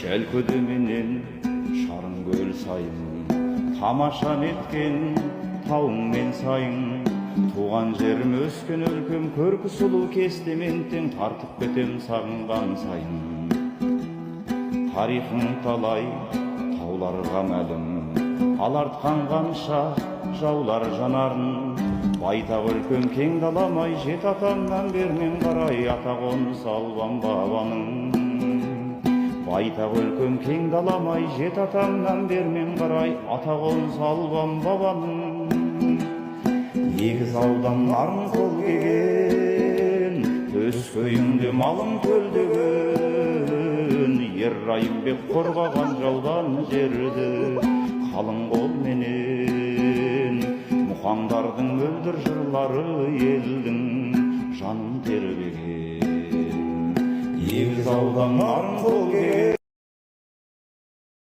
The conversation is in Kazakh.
Шәлкөді менен шарын көл сайын, тамаша неткен тауың мен сайың. Туған жерім өскен өлкем, көркі сұлу кестемен тең, тартып кетем сағынған сайын. Тарихың талай тауларға мәлім, алартқан қанша жаулар жанарын. Байтақ өлкем кең даламай, жет атамнан бермен қарай, ата қоныс албан бабаның. Байтақ өлкем кең даламай, жет атамнан бермен қарай, ата қоныс албан бабаның. Егіз аудан нарын қол кеген, төс көйіңде малың төлдеген. Ер Райымбек қорғаған жаудан жерді, қалың қол менен. Мұхаңдардың мөлдір жырлары елдің жанын тербеген. Егіз аудан нарын қол кеген,